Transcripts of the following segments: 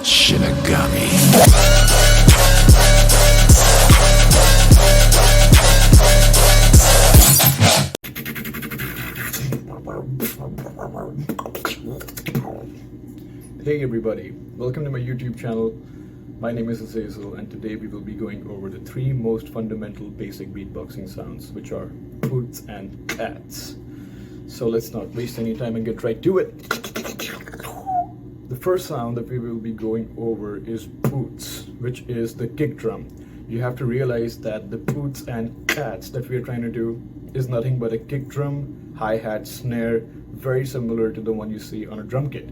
Shinigami. Hey everybody, welcome to my YouTube channel. My name is Azazel and today we will be going over the three most fundamental basic beatboxing sounds, which are hoots and cats. So let's not waste any time and get right to it. The first sound that we will be going over is hoots, which is the kick drum. You have to realize that the hoots and cats that we are trying to do is nothing but a kick drum, hi-hat, snare, very similar to the one you see on a drum kit.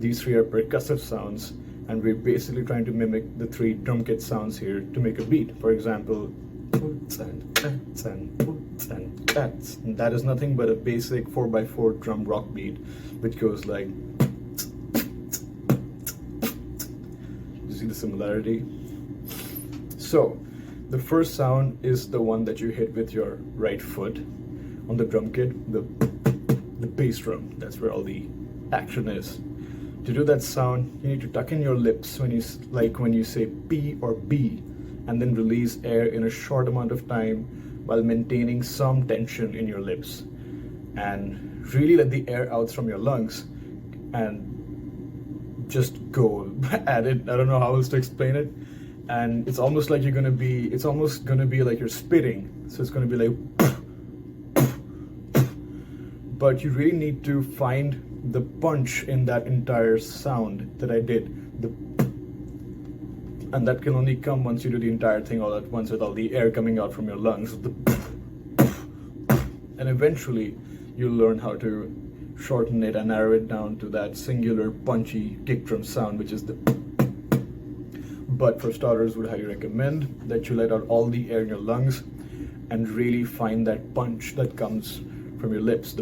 These three are percussive sounds, and we're basically trying to mimic the three drum kit sounds here to make a beat. For example, hoots and cats and hoots and cats. And that is nothing but a basic 4x4 drum rock beat, which goes like. You see the similarity? So, the first sound is the one that you hit with your right foot on the drum kit, the bass drum. That's where all the action is. To do that sound, you need to tuck in your lips when you say P or B, and then release air in a short amount of time while maintaining some tension in your lips. And really let the air out from your lungs and just go at it. I don't know how else to explain it. And it's almost like it's almost gonna be like you're spitting. So it's gonna be like, but you really need to find the punch in that entire sound that I did. And that can only come once you do the entire thing all at once with all the air coming out from your lungs. And eventually you'll learn how to shorten it and narrow it down to that singular punchy kick drum sound, which is the. But for starters, would highly recommend that you let out all the air in your lungs and really find that punch that comes from your lips.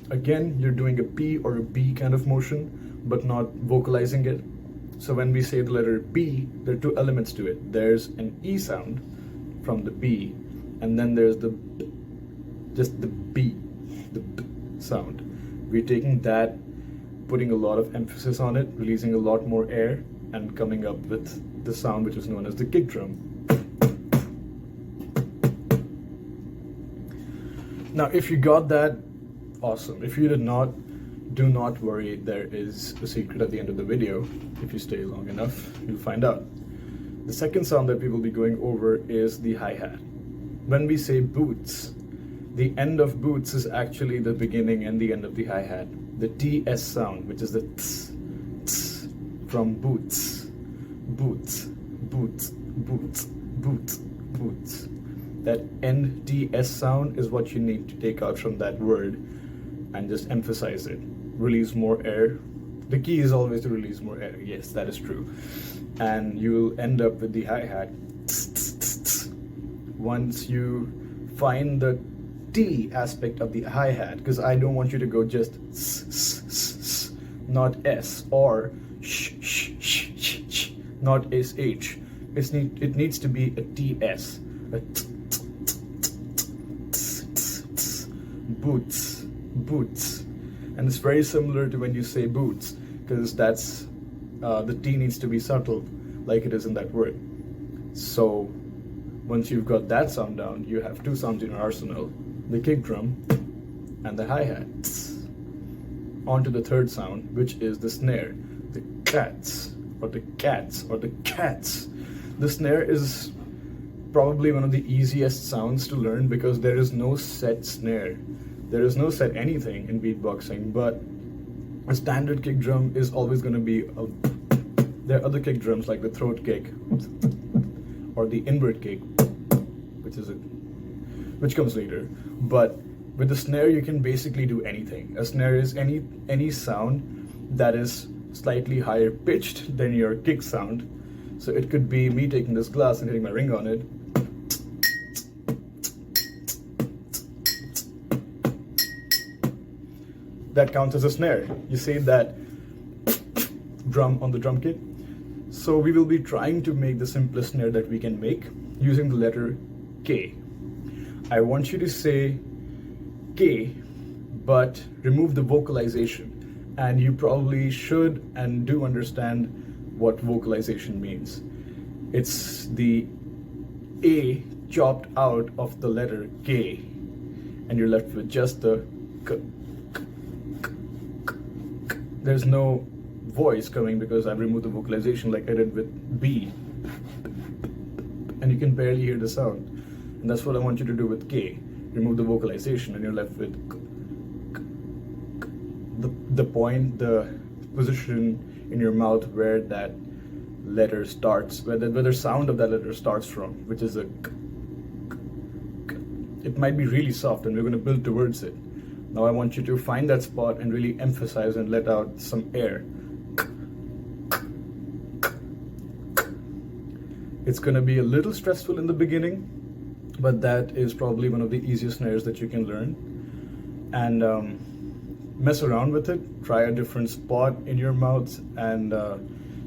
Again, you're doing a P or a B kind of motion, but not vocalizing it. So when we say the letter B, there are two elements to it. There's an E sound from the B, and then there's just the B sound. We're taking that, putting a lot of emphasis on it, releasing a lot more air, and coming up with the sound which is known as the kick drum. Now, if you got that, awesome. If you did not, do not worry, there is a secret at the end of the video. If you stay long enough, you'll find out. The second sound that we will be going over is the hi-hat. When we say boots, the end of boots is actually the beginning and the end of the hi-hat. The TS sound, which is the ts, ts, from boots, boots, boots, boots, boots, boots. That end TS sound is what you need to take out from that word and just emphasize it. Release more air. The key is always to release more air. Yes, that is true. And you will end up with the hi-hat. Once you find the T aspect of the hi-hat, because I don't want you to go just s, not S, or sh, not SH. It needs to be a TS. A boots, boots. And it's very similar to when you say boots, because that's the T needs to be subtle like it is in that word. So once you've got that sound down, you have two sounds in your arsenal, the kick drum and the hi-hat. On to the third sound, which is the snare, the cats or the cats or the cats. The snare is probably one of the easiest sounds to learn because there is no set snare. There is no set anything in beatboxing, but a standard kick drum is always going to be there are other kick drums like the throat kick or the invert kick, which comes later. But with the snare, you can basically do anything. A snare is any sound that is slightly higher pitched than your kick sound. So it could be me taking this glass and hitting my ring on it. That counts as a snare. You say that drum on the drum kit. So we will be trying to make the simplest snare that we can make using the letter K. I want you to say K, but remove the vocalization and you probably should and do understand what vocalization means. It's the A chopped out of the letter K, and you're left with just the K. There's no voice coming because I've removed the vocalization like I did with B, and you can barely hear the sound. And that's what I want you to do with K. Remove the vocalization and you're left with K. The point, the position in your mouth where that letter starts, where the sound of that letter starts from, which is a K. It might be really soft and we're going to build towards it. Now I want you to find that spot and really emphasize and let out some air. It's going to be a little stressful in the beginning, but that is probably one of the easiest snares that you can learn. And mess around with it, try a different spot in your mouth and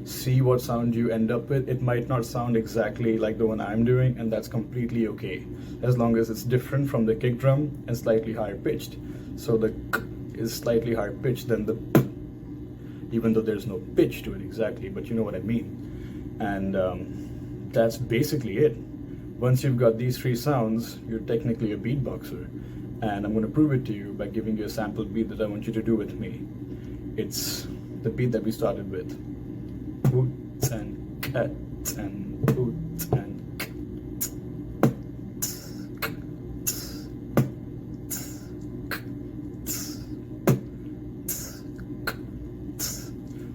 see what sound you end up with. It might not sound exactly like the one I'm doing, and that's completely okay, as long as it's different from the kick drum and slightly higher pitched. So the K is slightly higher pitched than the P, even though there's no pitch to it exactly, but you know what I mean. And that's basically it. Once you've got these three sounds, you're technically a beatboxer. And I'm going to prove it to you by giving you a sample beat that I want you to do with me. It's the beat that we started with. Hoots and cats and hoots and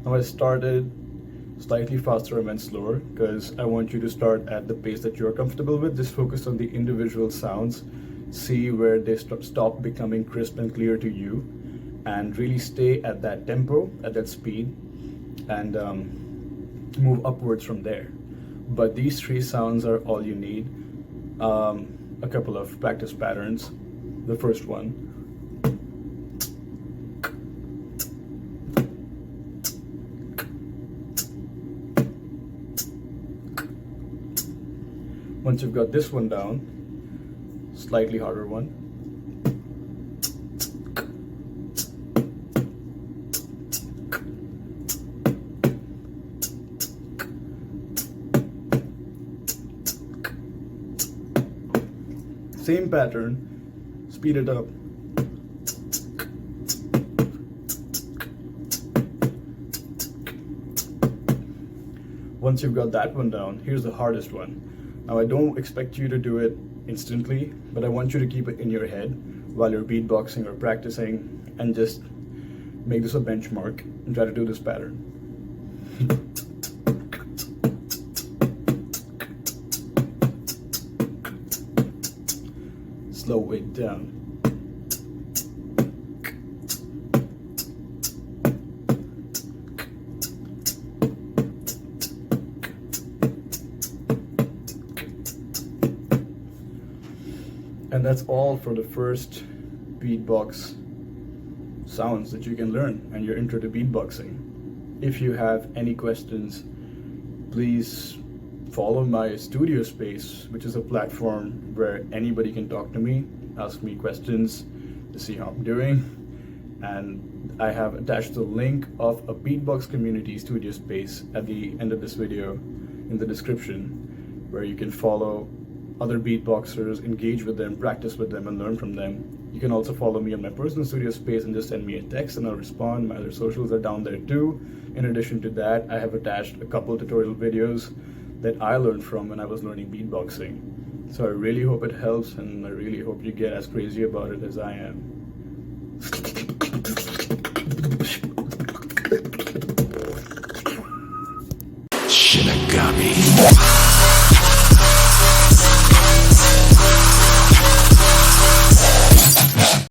now I started slightly faster and went slower because I want you to start at the pace that you're comfortable with. Just focus on the individual sounds, see where they stop becoming crisp and clear to you, and really stay at that tempo, at that speed, and move upwards from there. But these three sounds are all you need. A couple of practice patterns. The first one. Once you've got this one down, slightly harder one. Same pattern, speed it up. Once you've got that one down, here's the hardest one. Now I don't expect you to do it instantly, but I want you to keep it in your head while you're beatboxing or practicing, and just make this a benchmark and try to do this pattern. Slow it down. And that's all for the first beatbox sounds that you can learn and your intro to beatboxing. If you have any questions, please follow my studio space, which is a platform where anybody can talk to me, ask me questions to see how I'm doing. And I have attached the link of a beatbox community studio space at the end of this video in the description, where you can follow other beatboxers, engage with them, practice with them, and learn from them. You can also follow me on my personal studio space and just send me a text and I'll respond. My other socials are down there too. In addition to that, I have attached a couple tutorial videos that I learned from when I was learning beatboxing. So I really hope it helps, and I really hope you get as crazy about it as I am.